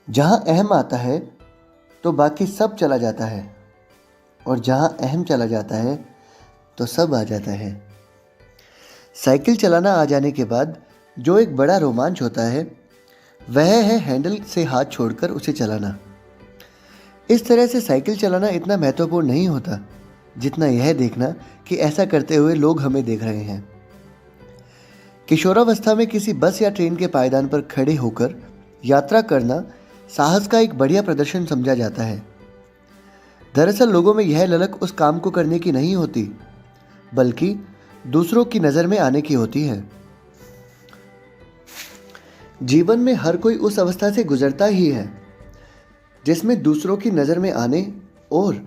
जहाँ अहम आता है तो बाकी सब चला जाता है, और जहाँ अहम चला जाता है तो सब आ जाता है। साइकिल चलाना आ जाने के बाद जो एक बड़ा रोमांच होता है वह है हैंडल से हाथ छोड़कर उसे चलाना। इस तरह से साइकिल चलाना इतना महत्वपूर्ण नहीं होता जितना यह देखना कि ऐसा करते हुए लोग हमें देख रहे हैं। किशोरावस्था में किसी बस या ट्रेन के पायदान पर खड़े होकर यात्रा करना साहस का एक बढ़िया प्रदर्शन समझा जाता है। दरअसल लोगों में यह ललक उस काम को करने की नहीं होती, बल्कि दूसरों की नज़र में आने की होती है। जीवन में हर कोई उस अवस्था से गुजरता ही है जिसमें दूसरों की नज़र में आने और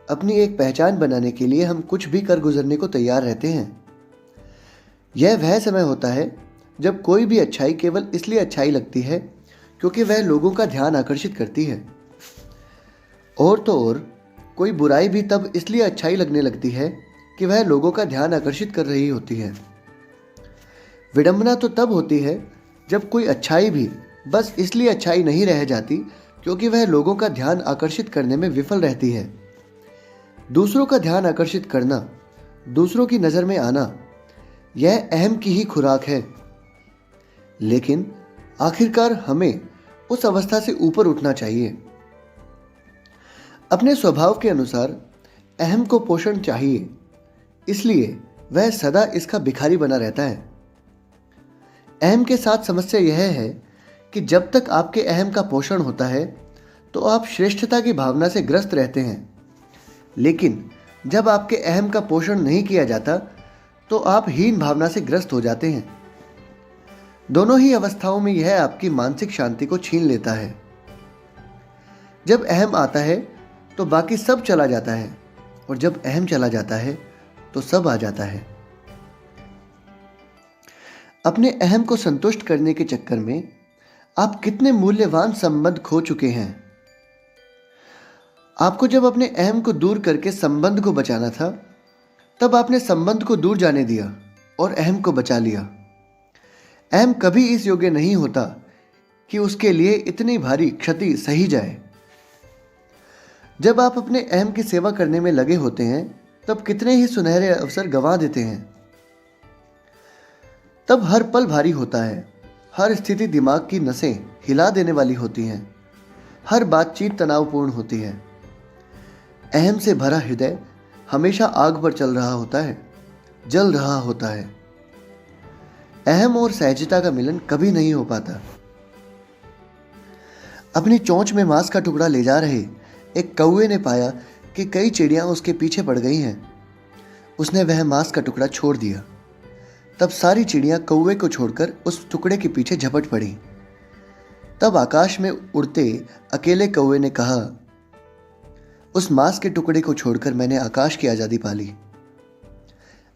अपनी एक पहचान बनाने के लिए हम कुछ भी कर गुजरने को तैयार रहते हैं। यह वह समय होता है जब कोई भी अच्छाई केवल इसलिए अच्छाई लगती है क्योंकि वह लोगों का ध्यान आकर्षित करती है, और तो और कोई बुराई भी तब इसलिए अच्छाई लगने लगती है कि वह लोगों का ध्यान आकर्षित कर रही होती है। विडंबना तो तब होती है जब कोई अच्छाई भी बस इसलिए अच्छाई नहीं रह जाती क्योंकि वह लोगों का ध्यान आकर्षित करने में विफल रहती है। दूसरों का ध्यान आकर्षित करना, दूसरों की नज़र में आना, यह अहम की ही खुराक है। लेकिन आखिरकार हमें उस अवस्था से ऊपर उठना चाहिए। अपने स्वभाव के अनुसार अहम को पोषण चाहिए, इसलिए वह सदा इसका भिखारी बना रहता है। अहम के साथ समस्या यह है कि जब तक आपके अहम का पोषण होता है तो आप श्रेष्ठता की भावना से ग्रस्त रहते हैं, लेकिन जब आपके अहम का पोषण नहीं किया जाता तो आप हीन भावना से ग्रस्त हो जाते हैं। दोनों ही अवस्थाओं में यह आपकी मानसिक शांति को छीन लेता है। जब अहम आता है तो बाकी सब चला जाता है, और जब अहम चला जाता है तो सब आ जाता है। अपने अहम को संतुष्ट करने के चक्कर में आप कितने मूल्यवान संबंध खो चुके हैं। आपको जब अपने अहम को दूर करके संबंध को बचाना था, तब आपने संबंध को दूर जाने दिया और अहम को बचा लिया। अहम कभी इस योग्य नहीं होता कि उसके लिए इतनी भारी क्षति सही जाए। जब आप अपने अहम की सेवा करने में लगे होते हैं तब कितने ही सुनहरे अवसर गंवा देते हैं। तब हर पल भारी होता है, हर स्थिति दिमाग की नसें हिला देने वाली होती हैं, हर बातचीत तनावपूर्ण होती है। अहम से भरा हृदय हमेशा आग पर चल रहा होता है, जल रहा होता है। अहम और सहजता का मिलन कभी नहीं हो पाता। अपनी चोंच में मांस का टुकड़ा ले जा रहे एक कौवे ने पाया कि कई चिड़ियां उसके पीछे पड़ गई हैं। उसने वह मांस का टुकड़ा छोड़ दिया। तब सारी चिड़ियां कौवे को छोड़कर उस टुकड़े के पीछे झपट पड़ी। तब आकाश में उड़ते अकेले कौवे ने कहा, उस मांस के टुकड़े को छोड़कर मैंने आकाश की आज़ादी पा ली।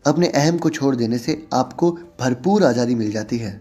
अपने अहम को छोड़ देने से आपको भरपूर आज़ादी मिल जाती है।